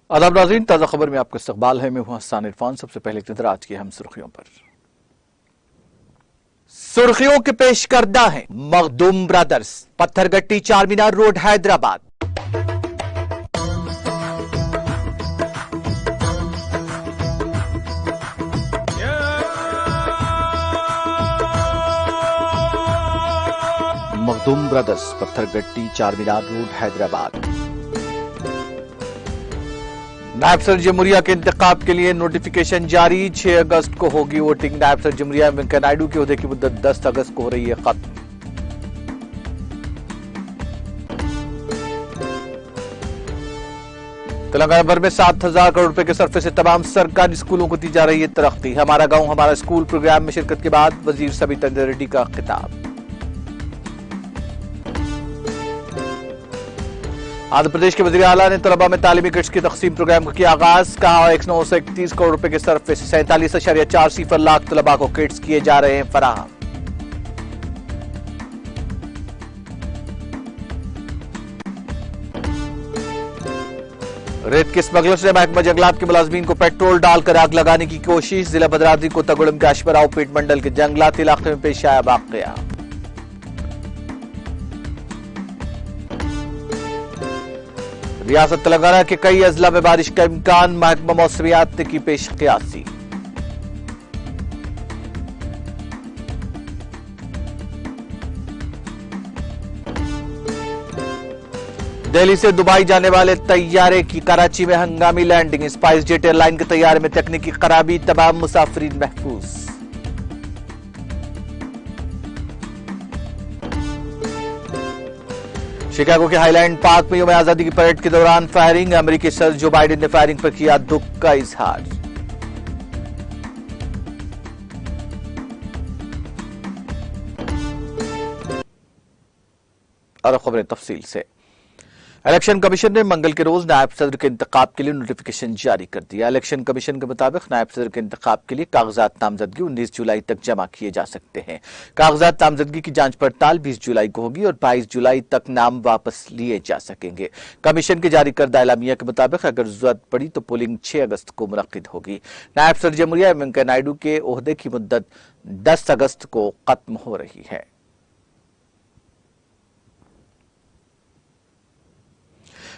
आदाब नाज़रीन, ताज़ा खबर में आपका इस्तकबाल है। मैं हूं हसन इरफान। सबसे पहले एक नजर आज की हम सुर्खियों पर। सुर्खियों के पेश करदा है Makhdoom brothers, Pathergatti Charminar road Hyderabad. Makhdoom brothers, Pathergatti Charminar road Hyderabad. नायब सदर जमहूरिया के इंतखाब के लिए नोटिफिकेशन जारी। 6 अगस्त को होगी वोटिंग। नायब सदर जमहूरिया वेंकैया नायडू के ओहदे की मुद्दत 10 अगस्त को हो रही है खत्म। तेलंगाना भर में 7,000 करोड़ रुपए के सरफे से तमाम सरकारी स्कूलों को दी जा रही है तरक्की। हमारा गांव हमारा स्कूल प्रोग्राम में शिरकत के बाद वजीर सबिता इंद्रा रेड्डी का खिताब। आंध्र प्रदेश के वजीर आला ने तलबा में तालीमी किट्स की तकसीम प्रोग्राम का किया आगाज। कहा 131 करोड़ रुपए के सरफे से 47.4 लाख तलबा को किट्स किए जा रहे हैं फराहम। रेत के स्मगलर्स ने महकमा जंगलात के मुलाजमीन को पेट्रोल डालकर आग लगाने की कोशिश। जिला भद्राद्री को तगुड़म के अशबराव पीट मंडल के जंगलात इलाके में पेश आया वाकया। रियासत तेलंगाना के कई अजला में बारिश का इम्कान। महकमा मौसमियात ने की पेश क़यासी। दिल्ली से दुबई जाने वाले तैयारे की कराची में हंगामी लैंडिंग। स्पाइस जेट एयरलाइन के तैयारे में तकनीकी खराबी, तमाम मुसाफिरीन महफूज। शिकागो के हाईलैंड पार्क में यौम आजादी की परेड के दौरान फायरिंग। अमेरिकी सदर जो बाइडेन ने फायरिंग पर किया दुख का इजहार। और खबरें तफसील से। इलेक्शन कमीशन ने मंगल के रोज नायब सदर के इंतखाब के लिए नोटिफिकेशन जारी कर दिया। इलेक्शन कमीशन के मुताबिक नायब सदर के इंतखाब के लिए कागजात नामजदगी 19 जुलाई तक जमा किए जा सकते हैं। कागजात नामजदगी की जांच पड़ताल 20 जुलाई को होगी और 22 जुलाई तक नाम वापस लिए जा सकेंगे। कमीशन के जारी करदा एलामिया के मुताबिक अगर जरूरत पड़ी तो पोलिंग 6 अगस्त को मुनक्किद होगी। नायब सदर जमहूरिया वेंकैया नायडू के ओहदे की मुद्दत 10 अगस्त को खत्म हो रही है।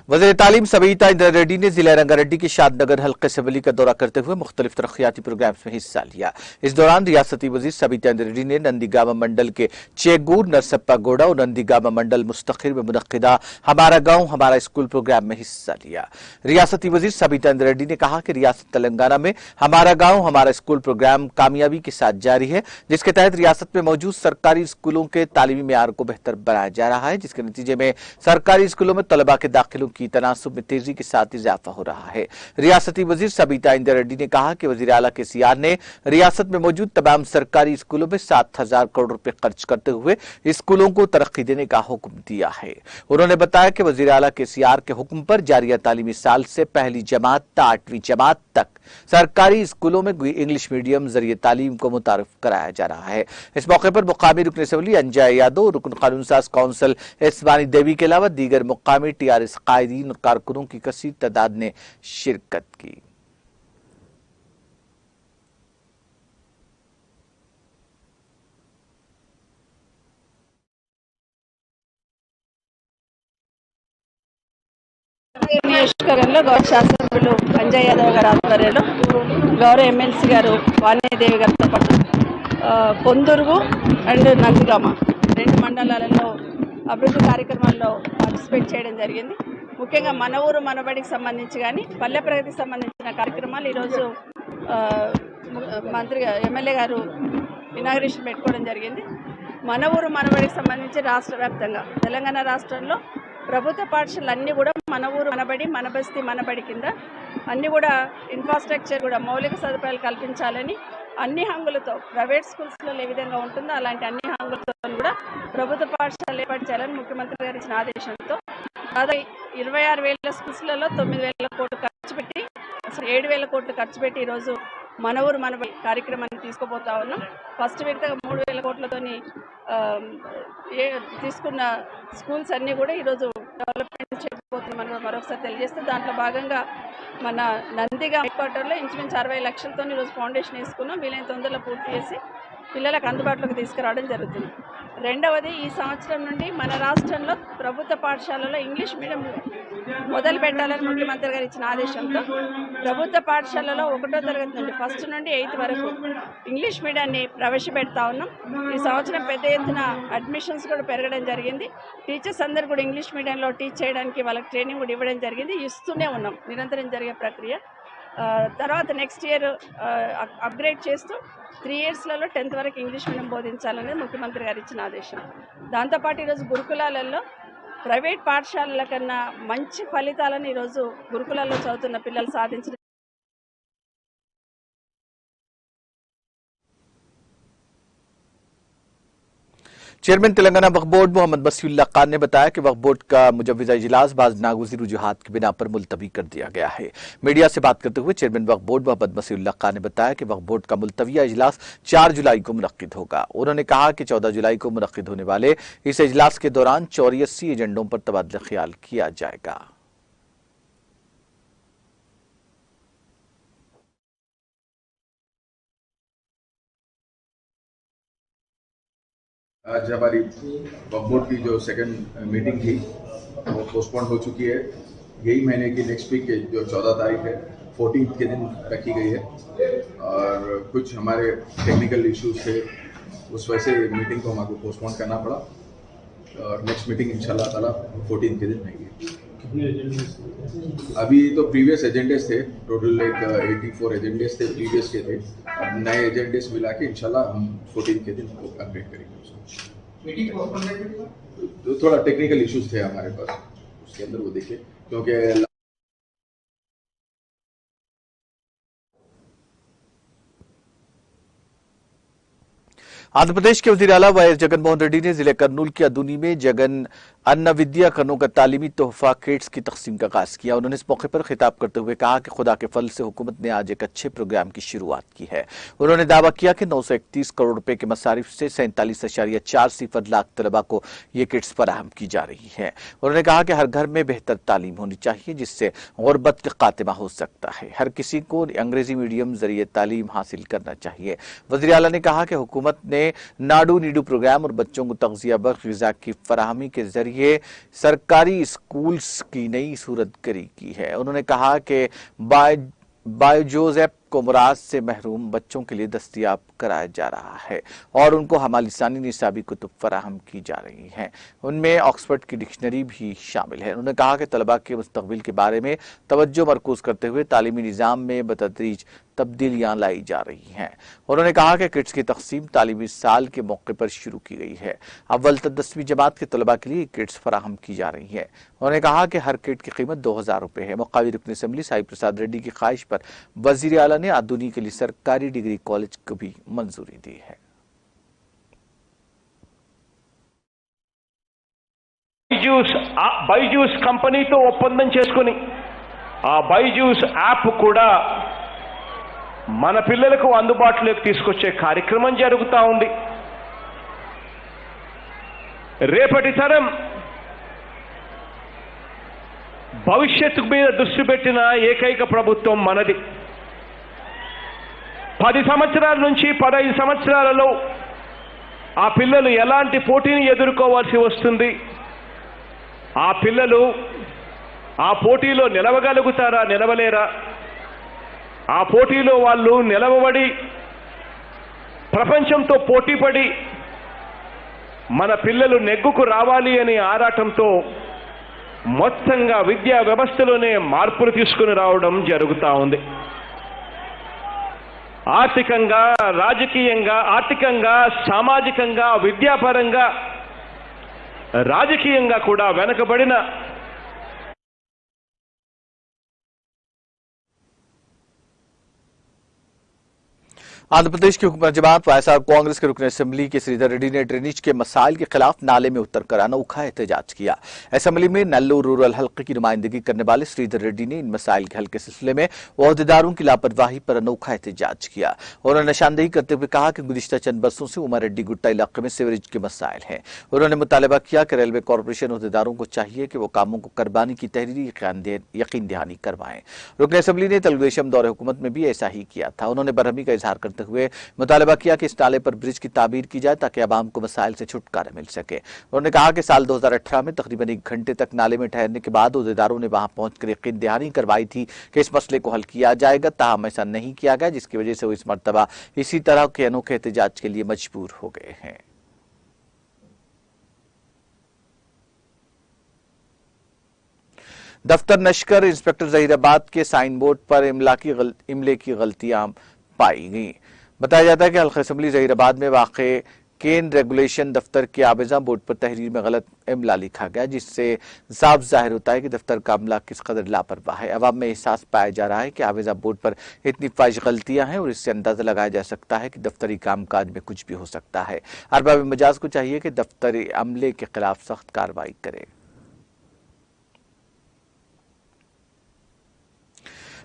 वज़ीर तालीम सबिता इंद्रा रेड्डी ने जिला रंगारेड्डी के शादनगर हल्के असेंबली का दौरा करते हुए मुख्तलिफ तरक्याती प्रोग्राम्स में हिस्सा लिया। इस दौरान रियासती वजीर सबिता इंद्रा रेड्डी ने नंदीगामा मंडल के चेगूर, नरसप्पा गोड़ा और नंदीगामा मंडल मुस्तखिर में मुनक्किदा हमारा गांव हमारा स्कूल प्रोग्राम में हिस्सा लिया। रियासती वजीर सबिता इंद्रा रेड्डी ने कहा कि रियासत तेलंगाना में हमारा गांव हमारा स्कूल प्रोग्राम कामयाबी के साथ जारी है, जिसके तहत रियासत में मौजूद सरकारी स्कूलों के तालीमी मेयार को बेहतर बनाया जा रहा है, जिसके नतीजे में सरकारी स्कूलों में तलबा के दाखिलों की तनासुब में तेजी के साथ इजाफा हो रहा है। रियासती वजीर सबिता इंद्रा रेड्डी ने कहा कि वजीर आला केसीआर ने रियासत में मौजूद तमाम सरकारी स्कूलों में 7,000 करोड़ रुपए खर्च करते हुए स्कूलों को तरक्की देने का हुक्म दिया है। उन्होंने बताया कि वजीर आला केसीआर के हुक्म पर जारिया तालीमी साल से पहली जमात से 8वीं जमात तक सरकारी स्कूलों में इंग्लिश मीडियम जरिए तालीम को मुतारिफ कराया जा रहा है। इस मौके पर मुकामी रुकन असेंबली अंजय यादव, रुकन कानून साज काउंसिल इस्मानी देवी के अलावा दीगर मुकामी टीआरएस कायदीन और कारकुनों की कसीर तादाद ने शिरकत की। నియోజకవర్గంలో గౌరవ శాసనసభ్యులు అంజయ్ యాదవ్ గారి ఆధ్వర్యంలో గౌరవ ఎమ్మెల్సీ గారు వాణిదేవి గారితో పాటు కొందుర్గు అండ్ నందిగామ 2 మండలాలలో అభివృద్ధి కార్యక్రమాల్లో పార్టిసిపేట్ చేయడం జరిగింది. ముఖ్యంగా మన ఊరు మనబడికి సంబంధించి కానీ పల్లె ప్రగతికి సంబంధించిన కార్యక్రమాలు ఈరోజు మంత్రిగా ఎమ్మెల్యే గారు ఇనాగ్రేషన్ పెట్టుకోవడం జరిగింది. మన ఊరు మనబడికి సంబంధించి రాష్ట్ర వ్యాప్తంగా తెలంగాణ రాష్ట్రంలో ప్రభుత్వ పాఠశాలలు అన్నీ కూడా మన ఊరు మనబడి మన బస్తీ మనబడి కింద అన్నీ కూడా ఇన్ఫ్రాస్ట్రక్చర్ కూడా మౌలిక సదుపాయాలు కల్పించాలని అన్ని హంగులతో ప్రైవేట్ స్కూల్స్లో ఏ విధంగా ఉంటుందో అలాంటి అన్ని హంగులతో కూడా ప్రభుత్వ పాఠశాలలు ఏర్పాటు చేయాలని ముఖ్యమంత్రి గారు ఇచ్చిన ఆదేశంతో దాదాపు 26,000 స్కూల్స్లలో 9,000 కోట్లు ఖర్చు పెట్టి 7,000 కోట్లు ఖర్చు పెట్టి ఈరోజు మన ఊరు మన కార్యక్రమాన్ని తీసుకోబోతా ఉన్నాం. ఫస్ట్ విడతగా 3,000 కోట్లతోని తీసుకున్న స్కూల్స్ అన్నీ కూడా ఈరోజు డెవలప్మెంట్ చేయబోతున్నాం. మరొకసారి తెలియజేస్తే దాంట్లో భాగంగా మన నందిగా హెడ్ క్వార్టర్లో ఇంచుమించు 60 లక్షలతో ఈరోజు ఫౌండేషన్ వేసుకున్నాం. వీలైన తొందరలో పూర్తి చేసి పిల్లలకు అందుబాటులోకి తీసుకురావడం జరుగుతుంది. రెండవది, ఈ సంవత్సరం నుండి మన రాష్ట్రంలో ప్రభుత్వ పాఠశాలలో ఇంగ్లీష్ మీడియం మొదలు పెట్టాలని ముఖ్యమంత్రి గారు ఇచ్చిన ఆదేశంతో ప్రభుత్వ పాఠశాలలో 1వ తరగతి నుండి 1st నుండి 8th వరకు ఇంగ్లీష్ మీడియాన్ని ప్రవేశపెడతా ఉన్నాం. ఈ సంవత్సరం పెద్ద ఎత్తున అడ్మిషన్స్ కూడా పెరగడం జరిగింది. టీచర్స్ అందరూ కూడా ఇంగ్లీష్ మీడియంలో టీచ్ చేయడానికి వాళ్ళకి ట్రైనింగ్ కూడా ఇవ్వడం జరిగింది. ఇస్తూనే ఉన్నాం, నిరంతరం జరిగే ప్రక్రియ. తర్వాత నెక్స్ట్ ఇయర్ అప్గ్రేడ్ చేస్తూ 3 yearsలలో 10th వరకు ఇంగ్లీష్ మీడియం బోధించాలనేది ముఖ్యమంత్రి గారు ఇచ్చిన ఆదేశం. దాంతోపాటు ఈరోజు గురుకులాలలో ప్రైవేట్ పాఠశాలల కన్నా మంచి ఫలితాలను ఈరోజు గురుకులాల్లో చదువుతున్న పిల్లలు సాధించిన चेयरमैन तेलंगाना वक्फ बोर्ड मोहम्मद बसीउल्लाह खान ने बताया कि वक्फ बोर्ड का मुजव्विजा इजलास बाज नागुज़ीर वजूहात की बिना पर मुलतवी कर दिया गया है। मीडिया से बात करते हुए चेयरमैन वक्फ बोर्ड मोहम्मद बसीउल्लाह खान ने बताया कि वक्फ बोर्ड का मुलतविया इजलास 4 जुलाई को मुनक्किद होगा। उन्होंने कहा कि 14 जुलाई को मुनक्किद होने वाले इस इजलास के दौरान 84 एजेंडों पर तबादला ख्याल किया जाएगा। आज हमारी वक्फ बोर्ड की जो सेकंड मीटिंग थी वो पोस्टपोन हो चुकी है। यही महीने की नेक्स्ट वीक के जो 14 तारीख है 14th के दिन रखी गई है और कुछ हमारे टेक्निकल इश्यूज थे, उस वजह से मीटिंग को हमको पोस्टपोन करना पड़ा और नेक्स्ट मीटिंग इंशाल्लाह ताला 14th के दिन रहेगी। अभी तो प्रीवियस एजेंडेस थे, टोटल 84 एजेंडेस थे प्रीवियस के थे। अब नए एजेंडेस मिला के इंशाल्लाह हम 14th के दिन अपडेट करेंगे। तो थोड़ा टेक्निकल इश्यूज थे हमारे पास, उसके अंदर वो देखिए क्योंकि आंध्र प्रदेश के वजीर आला वाईएस जगनमोहन रेड्डी ने जिले कर्नूल की अदूनी में जगन अन्न विद्या कर्नूल का तालीमी तोहफा किट्स की तकसीम का आगाज किया। उन्होंने इस मौके पर खिताब करते हुए कहा कि खुदा के फल से हुकूमत ने आज एक अच्छे प्रोग्राम की शुरुआत की है। उन्होंने दावा किया कि 931 करोड़ रुपए के मसारिफ से 47.4 लाख तलबा को ये किट्स फराहम की जा रही है। उन्होंने कहा कि हर घर में बेहतर तालीम होनी चाहिए जिससे गुर्बत का खात्मा हो सकता है। हर किसी को अंग्रेजी मीडियम जरिए तालीम हासिल करना चाहिए। वज़ीर आला ने कहा कि हुकूमत ने नाडू नीडू प्रोग्राम और बच्चों को तग़ज़िया बख्श ग़िज़ा की फराहमी के जरिए सरकारी स्कूल्स की नई सूरतगरी की है। उन्होंने कहा कि बायोजोज़ को मुराद से महरूम बच्चों के लिए दस्तयाब कराया जा रहा है और उनको हमालिसानी निसाबी कुतुब फराहम की जा रही हैं। उनमें ऑक्सफोर्ड की डिक्शनरी भी शामिल है। उन्होंने कहा कि तलबा के मुस्तक़बिल के बारे में तवज्जो मरकूज़ करते हुए तालीमी निज़ाम में बतदरीज तब्दीलियाँ लाई जा रही हैं। उन्होंने कहा कि किट्स की तकसीम तालीमी साल के मौके पर शुरू की गई है। अव्वल तक 10वीं जमात के तलबा के लिए किट्स फराहम की जा रही है। उन्होंने कहा कि हर किट की कीमत 2000 रुपये है। मुक़ामी रुकन असम्बली साई प्रसाद रेड्डी की ख्वाहिश पर वज़ीर आला ने आदुनी के लिए सरकारी डिग्री कॉलेज को भी मंजूरी दी है। బైజూస్ కంపెనీతో ఒప్పందం చేసుకుని ఆ బైజూస్ యాప్ కూడా మన పిల్లలకు అందుబాటులోకి తీసుకొచ్చే కార్యక్రమం జరుగుతూ ఉంది. రేపటి తరం భవిష్యత్తు మీద దృష్టి పెట్టిన ఏకైక ప్రభుత్వం మనది. 10 సంవత్సరాల నుంచి 15 సంవత్సరాలలో ఆ పిల్లలు ఎలాంటి పోటీని ఎదుర్కోవాల్సి వస్తుంది, ఆ పిల్లలు ఆ పోటీలో నిలవగలుగుతారా నిలవలేరా, ఆ పోటీలో వాళ్ళు నిలవబడి ప్రపంచంతో పోటీపడి మన పిల్లలు నెగ్గుకు రావాలి అనే ఆరాటంతో మొత్తంగా విద్యా వ్యవస్థలోనే మార్పులు తీసుకుని రావడం జరుగుతూ ఉంది. ఆర్థికంగా, రాజకీయంగా, సామాజికంగా, విద్యాపరంగా, రాజకీయంగా కూడా వెనకబడిన आंध्र प्रदेश की हुकूमत जमात वायएसआर कांग्रेस के रुकन असेंबली के श्रीधर रेड्डी ने ड्रेनेज के मसाइल के खिलाफ नाले में उतरकर अनोखा एहतजाज किया। असेंबली में नल्लूर रूरल हल्के की नुमाइंदगी करने वाले श्रीधर रेड्डी ने इन मसाइल के हल के सिलसिले में ओहदेदारों की लापरवाही पर अनोखा एहतजाज किया। उन्होंने निशानदेही करते हुए कहा कि गुज़िश्ता चंद बरसों से उमर रेड्डी गुट्टा इलाके में सीवरेज के मसाइल हैं। उन्होंने मुतालबा किया कि रेलवे कॉरपोरेशन ओहदेदारों को चाहिए कि वो कामों को करवाने की तहरीरी यकीन दहानी करवाएं। रुकन असेंबली ने तेलुगुदेशम दौरे हुकूमत में भी ऐसा ही किया था। उन्होंने बरहमी का इजहार करते हुए मुतालबा किया कि इस नाले पर ब्रिज की तामीर की जाए ताकि आवाम को मसाइल से छुटकारा मिल सके। उन्होंने कहा कि साल 2018 में तकरीबन 1 घंटे तक नाले में ठहरने के बाद ओहदेदारों ने वहां पहुंचकर यकीन दहानी करवाई थी कि इस मसले को हल किया जाएगा, ताहम ऐसा नहीं किया गया, जिसकी वजह से वो इस मरतबा इसी तरह के अनोखे एहतजाज के लिए मजबूर हो गए हैं। दफ्तर नश्कर इंस्पेक्टर जहीराबाद के साइन बोर्ड पर इमले की गलतियां पाई गई। बताया जाता है कि हल्का असेंबली जहीराबाद में वाक़े केन रेगुलेशन दफ्तर के आवेजा बोर्ड पर तहरीर में गलत इमला लिखा गया, जिससे साफ जाहिर होता है कि दफ्तर का अमला किस कदर लापरवाह है। अवाम में एहसास पाया जा रहा है कि आवेजा बोर्ड पर इतनी फाहिश गलतियां हैं और इससे अंदाजा लगाया जा सकता है कि दफ्तरी कामकाज में कुछ भी हो सकता है। अरबाब मजाज को चाहिए कि दफ्तरी अमले के खिलाफ सख्त कार्रवाई करे।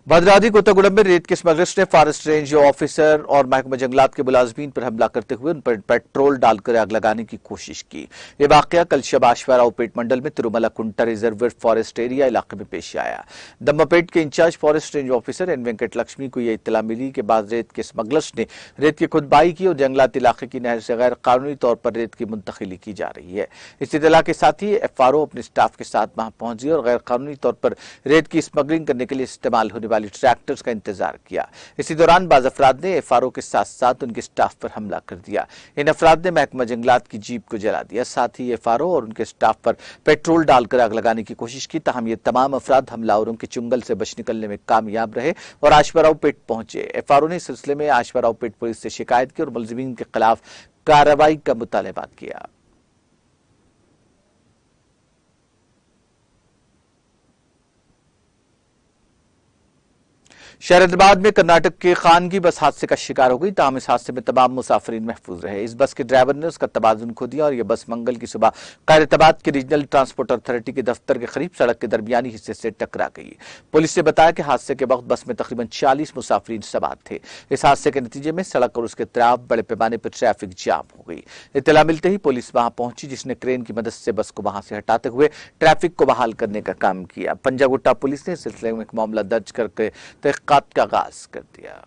भद्राद्री कोत्तागुड़म में रेत के स्मगलर्स ने फॉरेस्ट रेंज ऑफिसर और महकमा जंगलात के मुलाजमीन पर हमला करते हुए उन पर पेट्रोल डालकर आग लगाने की कोशिश की। यह वाकया कल शब आशवारावपेट मंडल में तिरुमला कुंटा रिजर्व फॉरेस्ट एरिया इलाके में पेश आया। दम्मापेट के incharge forest range officer N Venkat Lakshmi को यह इत्तला मिली कि बाद रेत के स्मगलर्स ने रेत की खुदबाई की और जंगलात इलाके की नहर से गैर कानूनी तौर पर रेत की मुंतकिली की जा रही है। इस इत्तला के साथ ही एफआरओ अपने स्टाफ के साथ वहां पहुंच गई और गैर कानूनी तौर पर रेत की स्मगलिंग करने के लिए इस्तेमाल होने वाली ट्रैक्टर्स का इंतजार किया। इसी दौरान बाज अफराद ने एफआरओ के साथ साथ उनके स्टाफ पर हमला कर दिया। इन अफराद ने महकमा जंगलात की जीप को जला दिया। साथ ही एफआरओ और उनके स्टाफ पर पेट्रोल डालकर आग लगाने की कोशिश की। ताहम ये तमाम अफराद हमलावरों के चुंगल से बच निकलने में कामयाब रहे और आशवारावपेट पहुंचे। एफआरओ ने इस सिलसिले में आशवारावपेट पुलिस से शिकायत की और मुलजिमीन के खिलाफ कार्रवाई का मुतालबा किया। शहर हैदराबाद में कर्नाटक के खानगी बस हादसे का शिकार हो गई। ताहम इस हादसे में तमाम मुसाफिरीन महफूज रहे। इस बस के ड्राइवर ने उसका तवाजुन खो दिया और यह बस मंगल की सुबह खैरताबाद के रीजनल ट्रांसपोर्ट अथॉरिटी के दफ्तर के करीब सड़क के दरमियानी हिस्से से टकरा गई। पुलिस ने बताया कि हादसे के वक्त बस में तकरीबन 40 मुसाफिरीन सवार थे। इस हादसे के नतीजे में सड़क और उसके तराफ बड़े पैमाने पर ट्रैफिक जाम हो गई। इत्तला मिलते ही पुलिस वहां पहुंची, जिसने क्रेन की मदद से बस को वहां से हटाते हुए ट्रैफिक को बहाल करने का काम किया। पंजागुट्टा पुलिस ने इस सिलसिले में एक मामला दर्ज करके तहकीकात का आगाज कर दिया।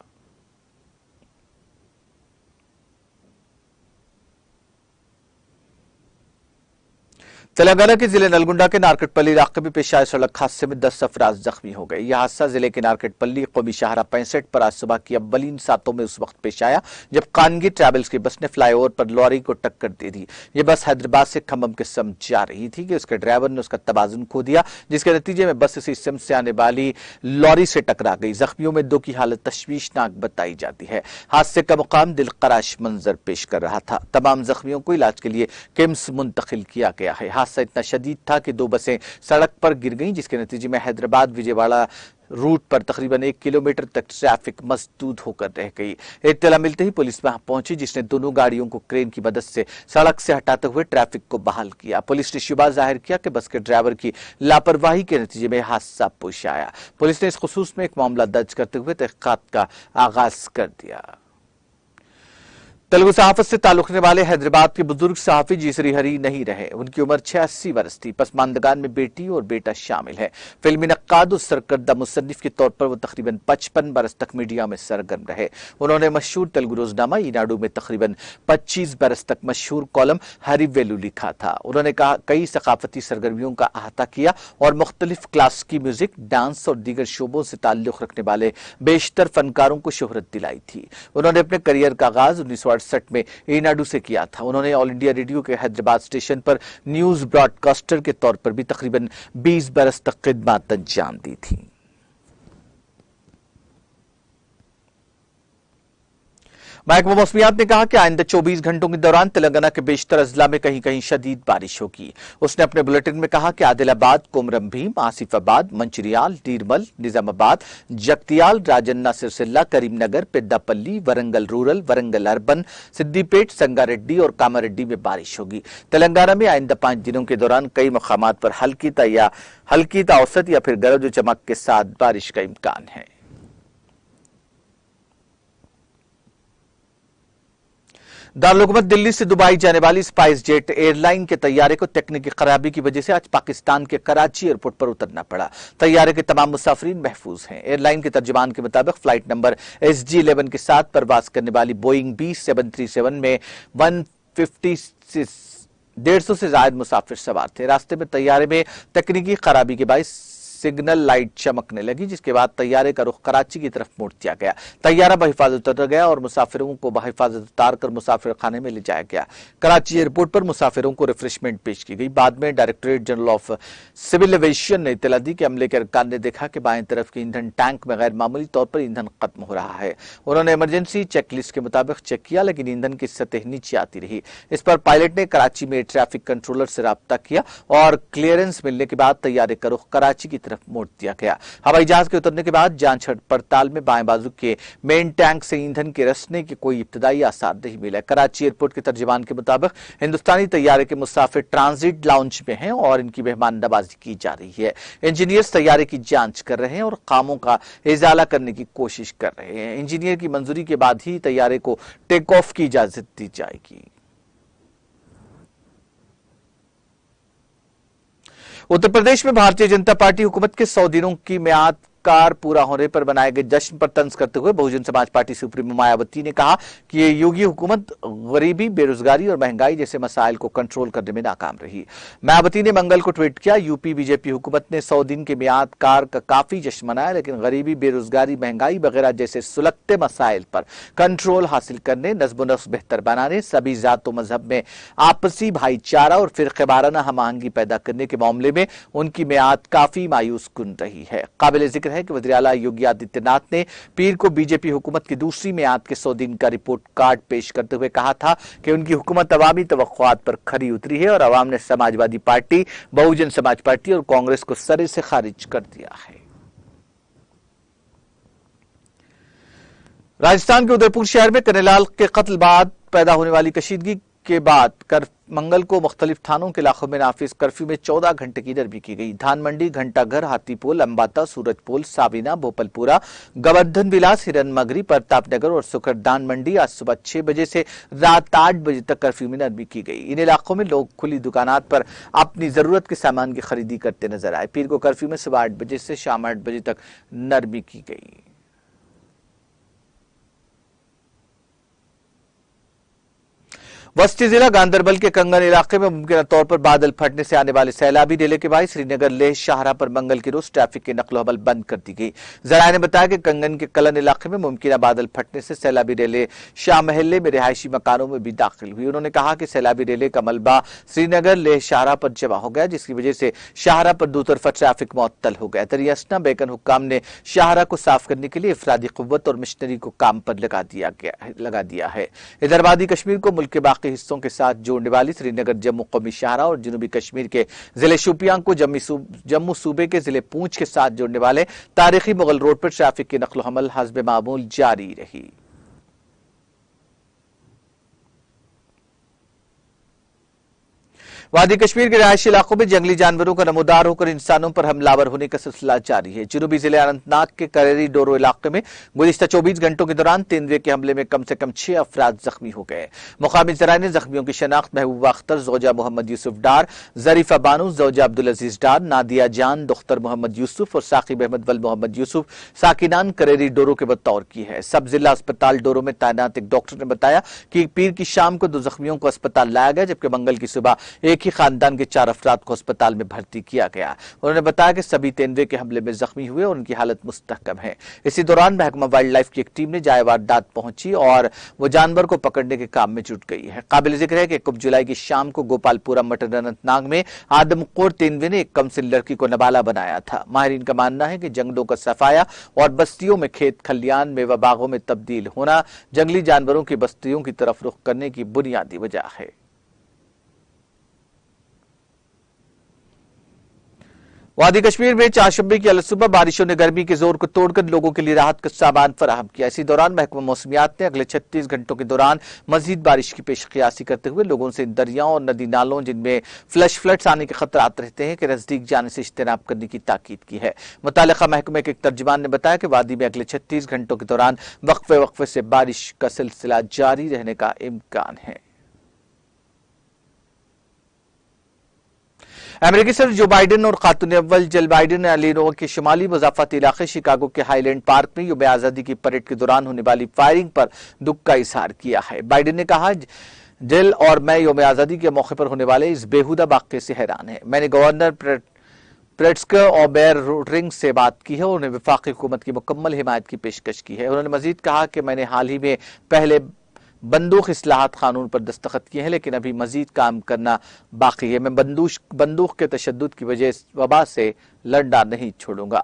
तेलंगाना के जिले नलगुंडा के नारकटपल्ली इलाके में पेश आए सड़क हादसे में 10 अफराद जख्मी हो गए। यह हादसा जिले के नारकटपल्ली कौमी शाहरा 65 पर आज सुबह की अव्वलीन सातों में उस वक्त पेश आया जब कानगी ट्रैवल्स की बस ने फ्लाईओवर पर लॉरी को टक्कर दे दी। यह बस हैदराबाद से खम्मम के समझ जा रही थी कि उसके ड्राइवर ने उसका तवाजुन खो दिया, जिसके नतीजे में बस इसी सिम से आने वाली लॉरी से टकरा गई। जख्मियों में 2 की हालत तशवीशनाक बताई जाती है। हादसे का मुकाम दिलखराश मंजर पेश कर रहा था। तमाम जख्मियों को इलाज के लिए किम्स मुंतकिल किया गया है। हादसा इतना शदीद था कि 2 बसें सड़क पर गिर गईं, जिसके नतीजे में हैदराबाद विजयवाड़ा रूट पर तकरीबन 1 किलोमीटर तक ट्रैफिक मसदूद होकर रह गई। इत्तला मिलते ही पुलिस वहां पहुंची, जिसने दोनों गाड़ियों को क्रेन की मदद से सड़क से हटाते हुए ट्रैफिक को बहाल किया। पुलिस ने शुबा जाहिर किया कि बस के ड्राइवर की लापरवाही के नतीजे में हादसा पेश आया। पुलिस ने इस खुसूस में एक मामला दर्ज करते हुए तहकीकात का आगाज कर दिया। तेलुगु सहाफत से ताल्लुक रखने वाले हैदराबाद के बुजुर्ग सहाफी जी श्रीहरि नहीं रहे। उनकी उम्र 86 वर्ष थी। पसमानदगान में बेटी और बेटा शामिल है। फिल्मी नक्काद और सरकर्दा मुसन्निफ के तौर पर वो तकरीबन 55 बरस तक मीडिया में सरगर्म रहे। उन्होंने मशहूर तेलुगु रोजनामा ईनाडू में तकरीबन 25 बरस तक मशहूर कॉलम हरिवेलु लिखा था। उन्होंने कई सकाफती सरगर्मियों का अहाता किया और मुख्तलिफ क्लासिकी म्यूजिक, डांस और दीगर शोबों से ताल्लुक रखने वाले बेशतर फनकारों को शोहरत दिलाई थी। उन्होंने अपने करियर का आगाज 1968 में ईनाडू से किया था। उन्होंने ऑल इंडिया रेडियो के हैदराबाद स्टेशन पर न्यूज ब्रॉडकास्टर के तौर पर भी तकरीबन 20 बरस तक खिदमत अंजाम दी थी। महकमा मौसमियात ने कहा कि आइंदा 24 घंटों के दौरान तेलंगाना के बेशतर अजला में कहीं कहीं शदीद बारिश होगी। उसने अपने बुलेटिन में कहा कि आदिलाबाद, कोमरम भीम, आसिफाबाद, मंचिरियाल, नीरमल, निजामाबाद, जगतियाल, राजन्ना, सिरसिल्ला, करीमनगर, पेद्दापल्ली, वरंगल रूरल, वरंगल अर्बन, सिद्दीपेट, संगारेड्डी और कामारेड्डी में बारिश होगी। तेलंगाना में आइंदा 5 दिनों के दौरान कई मकामात पर हल्की ता औसत या फिर गरज चमक के साथ बारिश का इम्कान है। दारुल दिल्ली से दुबई जाने वाली स्पाइस जेट एयरलाइन के तैयारे को तकनीकी खराबी की वजह से आज पाकिस्तान के कराची एयरपोर्ट पर उतरना पड़ा। तैयारे के तमाम मुसाफिरीन महफूज हैं। एयरलाइन के तर्जुमान के मुताबिक फ्लाइट नंबर SG-11 के साथ परवाज करने वाली बोइंग B737 में 150 से ज्यादा मुसाफिर सवार थे। रास्ते में तैयारे में तकनीकी खराबी के बायस सिग्नल लाइट चमकने लगी, जिसके बाद तैयारे का रुख कराची की तरफ मोड़ दिया गया। तैयारा बहिफाजत उतर गया और मुसाफिरों को बहिफाजत उतारकर मुसाफिर खाने में ले जाया गया। कराची एयरपोर्ट पर मुसाफिरों को रिफ्रेशमेंट पेश की गई। बाद में directorate general of civil aviation ने इत्तला दी कि अमले के अरकान ने देखा कि बाएं तरफ के ईंधन टैंक में गैर मामूली तौर पर ईंधन खत्म हो रहा है। उन्होंने इमरजेंसी चेकलिस्ट के मुताबिक चेक किया, लेकिन ईंधन की सतह नीचे आती रही। इस पर पायलट ने कराची में ट्रैफिक कंट्रोलर से राब्ता किया और क्लियरेंस मिलने के बाद तैयारे का रुख कराची की तरफ मोड़ दिया गया। हवाई जहाज के उतरने के बाद जांच पड़ताल में बाएं बाजू के मेन टैंक से ईंधन के रसने के कोई इब्तदाई आसार नहीं मिला। कराची एयरपोर्ट के तर्जुमान के मुताबिक हिंदुस्तानी तैयारे के मुसाफिर ट्रांजिट लाउंज में हैं और इनकी मेहमान नवाजी की जा रही है। इंजीनियर्स तैयारे की जांच कर रहे हैं और कामों का इजाला करने की कोशिश कर रहे हैं। इंजीनियर की मंजूरी के बाद ही तैयारे को टेक ऑफ की इजाजत दी जाएगी। उत्तर प्रदेश में भारतीय जनता पार्टी हुकूमत के 100 दिनों की मियाद कार पूरा होने पर बनाए गए जश्न पर तंज करते हुए बहुजन समाज पार्टी सुप्रीमो मायावती ने कहा कि ये योगी हुकूमत गरीबी, बेरोजगारी और महंगाई जैसे मसाइल को कंट्रोल करने में नाकाम रही। मायावती ने मंगल को ट्वीट किया, यूपी बीजेपी हुकूमत ने 100 दिन के मियाद कार का काफी जश्न मनाया, लेकिन गरीबी, बेरोजगारी, महंगाई वगैरह जैसे सुलगते मसाइल पर कंट्रोल हासिल करने, नज़्म नफ्स बेहतर बनाने, सभी जात मजहब में आपसी भाईचारा और फिरक़ेवाराना हमआहंगी पैदा करने के मामले में उनकी मियाद काफी मायूस कुन रही है। काबिल जिक्र है कि वज़ीर आला योगी आदित्यनाथ ने पीर को बीजेपी हुकूमत की दूसरी मियाद के 100 दिन का रिपोर्ट कार्ड पेश करते हुए कहा था कि उनकी हुकूमत अवामी तवक्कुआत पर खरी उतरी है और अवाम ने समाजवादी पार्टी, बहुजन समाज पार्टी और कांग्रेस को सरे से खारिज कर दिया है। राजस्थान के उदयपुर शहर में कन्हैयालाल के कत्ल बाद पैदा होने वाली कशीदगी के बाद मंगल को मुख्तलिफ थानों के इलाकों में नाफिज कर्फ्यू में 14 घंटे की नरमी की गई। धानमंडी, घंटाघर, हाथीपोल, अंबाता, सूरजपोल, साबिना, भोपलपुरा, गोवर्धन विलास, हिरनमगरी, प्रतापनगर और सुकरदान मंडी आज सुबह 6 बजे से रात 8 बजे तक कर्फ्यू में नरमी की गई। इन इलाकों में लोग खुली दुकानात पर अपनी जरूरत के सामान की खरीदी करते नजर आए। पीर को कर्फ्यू में सुबह 8 बजे से शाम 8 बजे तक नरमी की गई। वस्ती जिला गांदरबल के कंगन इलाके में मुमकिन तौर पर बादल फटने से आने वाले सैलाबी रेले के बाद श्रीनगर लेह शाहरा पर मंगल के रोज ट्रैफिक की नकलो हबल बंद कर दी गई। जराये ने बताया कि कंगन के कलन इलाके में मुमकिन बादल फटने से सैलाबी रेले शाह महल्ले में रिहायशी मकानों में भी दाखिल हुई। उन्होंने कहा कि सैलाबी रेले का मलबा श्रीनगर लेह शाहरा पर जमा हो गया, जिसकी वजह से शाहरा पर दोतरफा ट्रैफिक मुअत्तल हो गया। दरियासना बेकन हुक्काम ने शाहरा को साफ करने के लिए इफरादी कुव्वत और मिशनरी को काम पर लगा दिया है। इधर वादी कश्मीर को मुल्क के बाकी हिस्सों के साथ जोड़ने वाली श्रीनगर जम्मू कौमी शाहरा और जनूबी कश्मीर के जिले शोपियां को जम्मू सूबे के जिले पूंछ के साथ जोड़ने वाले तारीखी मुगल रोड पर ट्रैफिक की नकलो हमल हस्बे मामूल जारी रही। वादी कश्मीर के रिहायशी इलाकों में जंगली जानवरों का नमूदार होकर इंसानों पर हमलावर होने का सिलसिला जारी है। जनूबी जिले अनंतनाग के करेरी डोरो इलाके में गुज़िश्ता 24 घंटों के दौरान तेंदुए के हमले में कम से कम 6 अफराद जख्मी हो गए। मुकामी जराये ने जख्मियों की शनाख्त महबूबा अख्तर ज़ौजा मोहम्मद यूसुफ डार, जरीफा बानू ज़ौजा अब्दुल अजीज डार, नादिया जान दुख्तर मोहम्मद यूसुफ और साकिब अहमद वल मोहम्मद यूसुफ साकिनान करेरी डोरो के बतौर की है। सब जिला अस्पताल डोरो में तैनात एक डॉक्टर ने बताया कि पीर की शाम को 2 जख्मियों को अस्पताल लाया गया, जबकि मंगल की सुबह एक ही खानदान के 4 अफराद को अस्पताल में भर्ती किया गया। उन्होंने बताया कि सभी तेंदुए के हमले में जख्मी हुए और उनकी हालत मुस्तहकम है। इसी दौरान महकमा वाइल्ड लाइफ की एक टीम ने जायवारदात पहुंची और वो जानवर को पकड़ने के काम में जुट गई है। काबिल जिक्र है कि 1 जुलाई की शाम को गोपालपुरा मटर अनंतनाग में आदमखोर तेंदुए ने एक कमसिन लड़की को नबाला बनाया था। माहिरीन का मानना है कि जंगलों का सफाया और बस्तियों में खेत खलियान मेवा बागों में तब्दील होना जंगली जानवरों की बस्तियों की तरफ रुख करने की बुनियादी वजह है। वादी कश्मीर में चारशंबे की अलसुबह बारिशों ने गर्मी के जोर को तोड़कर लोगों के लिए राहत का सामान फराहम किया। इसी दौरान महकमा मौसमियात ने अगले 36 घंटों के दौरान मजीद बारिश की पेशकयासी करते हुए लोगों से दरियाओं और नदी नालों जिनमें फ्लश फ्लड्स आने के खतरात रहते हैं के नजदीक जाने से इज्तनाब करने की ताकीद की है। मुतालिका महकमे के एक तर्जुमान ने बताया कि वादी में अगले 36 घंटों के दौरान वक्फे वक्फे से बारिश का सिलसिला जारी रहने का इम्कान है। अमेरिकी सदर जो बाइडेन और खातून अव्वल जिल बाइडेन ने इलिनॉय के शुमाली मुजाफाती इलाके शिकागो के हाईलैंड पार्क में यौम आजादी की परेड के दौरान होने वाली फायरिंग पर दुख का इजहार किया है। बाइडेन ने कहा, जिल और मैं यौम आजादी के मौके पर होने वाले इस बेहुदा वाक़े से हैरान है। मैंने गवर्नर प्रेट्स्कर और बेयर रोटरिंग से बात की है और उन्हें वफाकी हुकूमत की मुकम्मल हिमायत की पेशकश की है। उन्होंने मजीद कहा कि मैंने हाल ही में पहले बंदूक इस्लाहात कानून पर दस्तखत किए हैं, लेकिन अभी मजीद काम करना बाकी है। मैं बंदूक के तशद्दुद की वजह वबा से लड़ना नहीं छोड़ूंगा।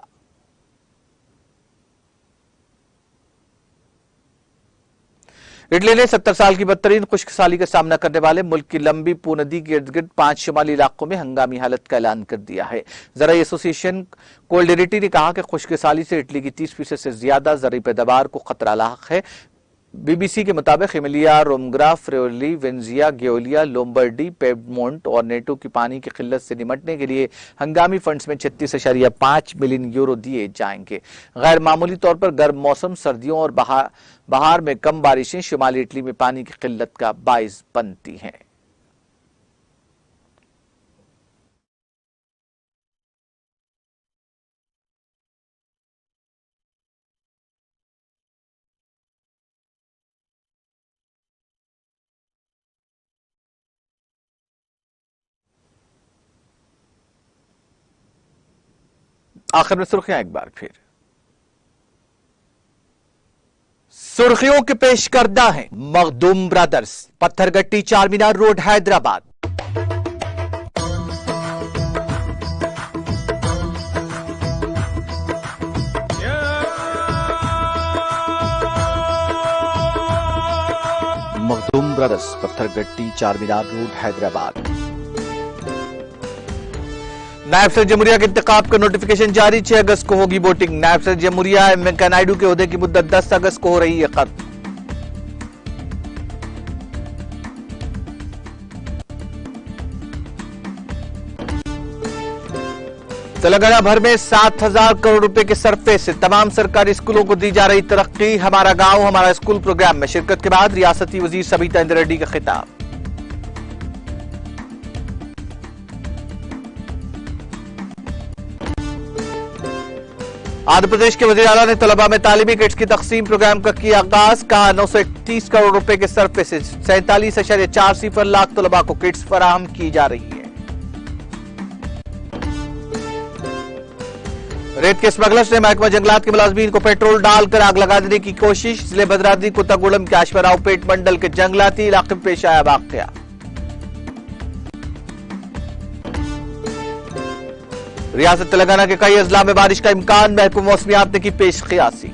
इटली ने 70 साल की बदतरीन खुश्क साली का सामना करने वाले मुल्क की लंबी पू नदी के इर्द गिर्द 5 शुमाली इलाकों में हंगामी हालत का ऐलान कर दिया है। ज़राई एसोसिएशन कोल्डेरिटी ने कहा कि खुश्क साली से इटली की 30% से ज्यादा ज़राई पैदावार को खतरा लाहक है। बीबीसी के मुताबिक एमिलिया रोमग्रा, फ्रियोली, वेनेजिया, गियोलिया, लोम्बर्डी, पेडमोंट और नेटो की पानी की किल्लत से निमटने के लिए हंगामी फंड्स में 36.5 मिलियन यूरो दिए जाएंगे। गैर मामूली तौर पर गर्म मौसम, सर्दियों और बहार में कम बारिशें शुमाली इटली में पानी की किल्लत का बाइस बनती हैं। आखिर में सुर्खियां एक बार फिर। सुर्खियों के पेश करदा है Makhdoom brothers, Pathergatti, Charminar road, Hyderabad. Makhdoom brothers, Pathergatti, Charminar road, Hyderabad. नायब सदर जमहूरिया के इंतखाब का नोटिफिकेशन जारी, 6 अगस्त को होगी वोटिंग। नायब सदर जमहूरिया एम वेंकैया नायडू के ओहदे की मुद्दत 10 अगस्त को हो रही है खत्म। तेलंगाना भर में 7,000 करोड़ रुपए के सरफे से तमाम सरकारी स्कूलों को दी जा रही तरक्की। हमारा गांव हमारा स्कूल प्रोग्राम में शिरकत के बाद रियासती वजीर सबिता इंद्रा रेड्डी का खिताब। आंध्र प्रदेश के वजीर आला ने तलबा में तालीमी किट्स की तकसीम प्रोग्राम का किया आगाज। कहा 931 करोड़ रुपए के सरफे से 47.4 लाख तलबा को किट्स फराहम की जा रही है। रेत के स्मगलर्स ने महकमा जंगलात के मुलाजमीन को पेट्रोल डालकर आग लगा देने की कोशिश। जिले भद्राद्री कुत्तागुड़म के अश्वराव पेट मंडल के जंगलाती इलाके में पेश आया वाकया। रियासत तेलंगाना के कई अजला में बारिश का इम्कान, महकमा मौसमियात ने की पेश क़ियासी।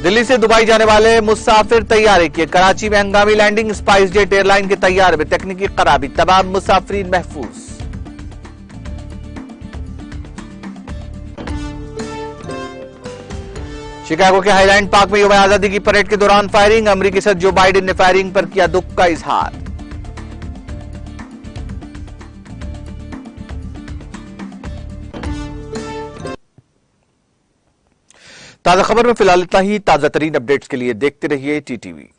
दिल्ली से दुबई जाने वाले मुसाफिर तैयारे किए, कराची में हंगामी लैंडिंग। स्पाइस जेट एयरलाइन के तैयारे में तकनीकी खराबी, तमाम मुसाफिरीन महफूज। शिकागो के हाईलैंड पार्क में यौम आजादी की परेड के दौरान फायरिंग। अमेरिकी सदर जो बाइडेन ने फायरिंग पर किया दुख का इजहार। ताजा खबर में फिलहाल इतना ही। ताजा तरीन अपडेट्स के लिए देखते रहिए टीटीवी।